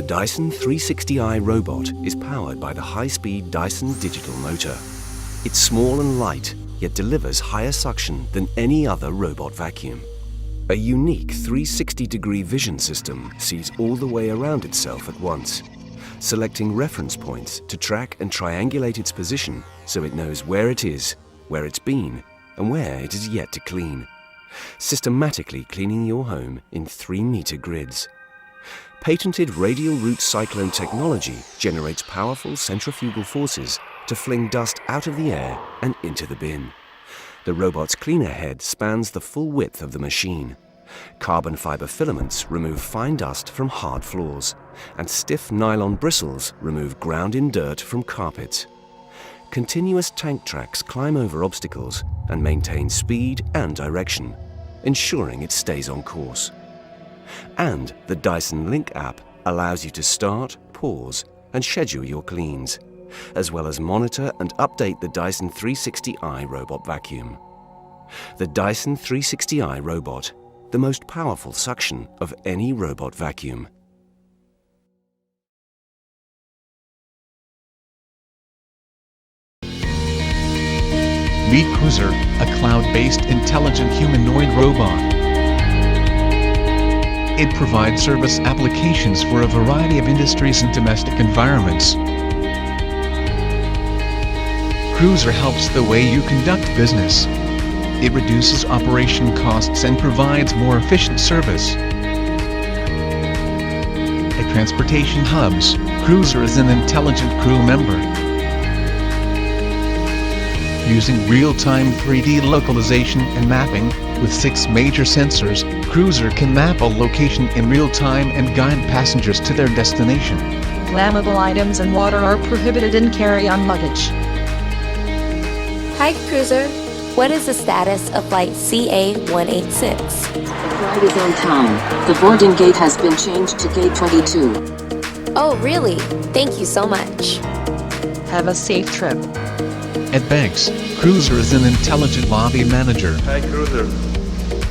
Dyson 360i robot is powered by the high-speed Dyson digital motor. It's small and light, yet delivers higher suction than any other robot vacuum. A unique 360-degree vision system sees all the way around itself at once, selecting reference points to track and triangulate its position so it knows where it is, where it's been, and where it is yet to clean, systematically cleaning your home in 3-meter grids. Patented radial root cyclone technology generates powerful centrifugal forces to fling dust out of the air and into the bin. The robot's cleaner head spans the full width of the machine. Carbon fiber filaments remove fine dust from hard floors, and stiff nylon bristles remove ground-in dirt from carpets. Continuous tank tracks climb over obstacles and maintain speed and direction, ensuring it stays on course. And the Dyson Link app allows you to start, pause, and schedule your cleans, as well as monitor and update the Dyson 360i robot vacuum. The Dyson 360i robot, the most powerful suction of any robot vacuum. Meet Cruiser, a cloud-based intelligent humanoid robot. It provides service applications for a variety of industries and domestic environments. Cruiser helps the way you conduct business. It reduces operation costs and provides more efficient service. At transportation hubs, Cruiser is an intelligent crew member. Using real-time 3D localization and mapping, with 6 major sensors, Cruiser can map a location in real time and guide passengers to their destination. Flammable items and water are prohibited in carry-on luggage. Hi, Cruiser. What is the status of flight CA-186? The flight is on time. The boarding gate has been changed to gate 22. Oh, really? Thank you so much. Have a safe trip. At banks, Cruiser is an intelligent lobby manager. Hi, Cruiser.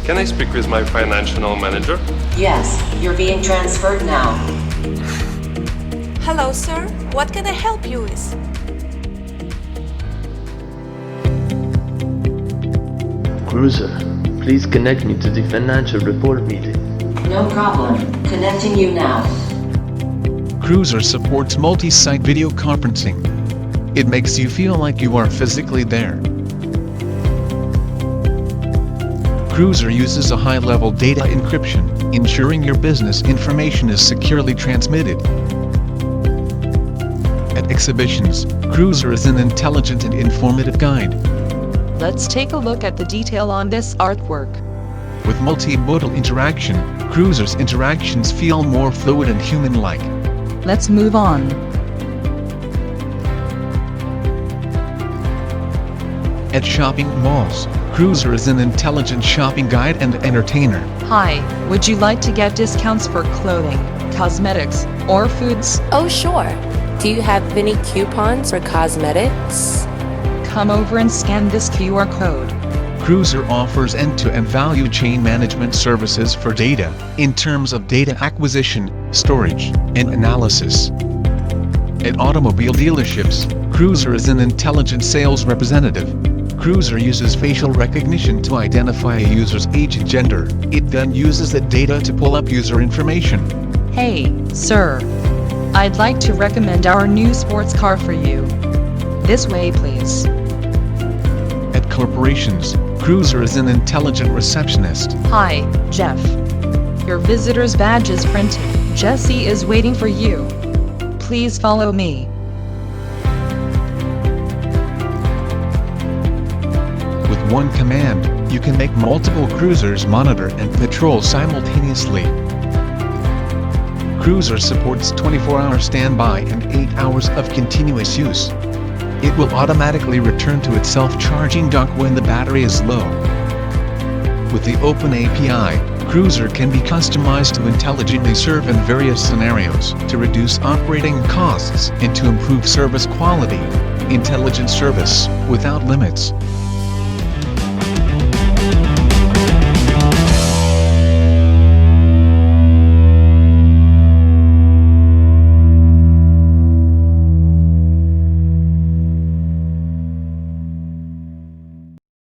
Can I speak with my financial manager? Yes, you're being transferred now. Hello, sir. What can I help you with? Cruiser, please connect me to the financial report meeting. No problem. Connecting you now. Cruiser supports multi-site video conferencing. It makes you feel like you are physically there. Cruiser uses a high-level data encryption, ensuring your business information is securely transmitted. At exhibitions, Cruiser is an intelligent and informative guide. Let's take a look at the detail on this artwork. With multimodal interaction, Cruiser's interactions feel more fluid and human-like. Let's move on. At shopping malls, Cruiser is an intelligent shopping guide and entertainer. Hi, would you like to get discounts for clothing, cosmetics, or foods? Oh, sure. Do you have any coupons for cosmetics? Come over and scan this QR code. Cruiser offers end-to-end value chain management services for data, in terms of data acquisition, storage, and analysis. At automobile dealerships, Cruiser is an intelligent sales representative. Cruiser uses facial recognition to identify a user's age and gender. It then uses that data to pull up user information. Hey, sir. I'd like to recommend our new sports car for you. This way, please. At corporations, Cruiser is an intelligent receptionist. Hi, Jeff. Your visitor's badge is printed. Jesse is waiting for you. Please follow me. With one command, you can make multiple cruisers monitor and patrol simultaneously. Cruiser supports 24-hour standby and 8 hours of continuous use. It will automatically return to its self-charging dock when the battery is low. With the Open API, Cruiser can be customized to intelligently serve in various scenarios to reduce operating costs and to improve service quality. Intelligent service without limits.